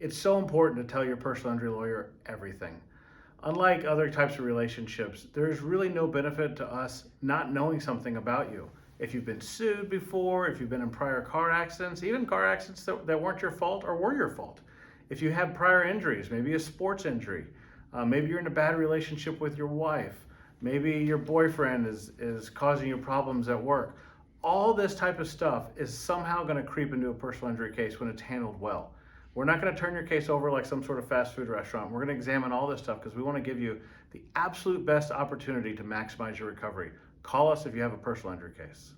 It's so important to tell your personal injury lawyer everything. Unlike other types of relationships, there's really no benefit to us not knowing something about you. If you've been sued before, if you've been in prior car accidents, even car accidents that weren't your fault or were your fault. If you have prior injuries, maybe a sports injury, maybe you're in a bad relationship with your wife, maybe your boyfriend is causing you problems at work. All this type of stuff is somehow going to creep into a personal injury case when it's handled well. We're not going to turn your case over like some sort of fast food restaurant. We're going to examine all this stuff because we want to give you the absolute best opportunity to maximize your recovery. Call us if you have a personal injury case.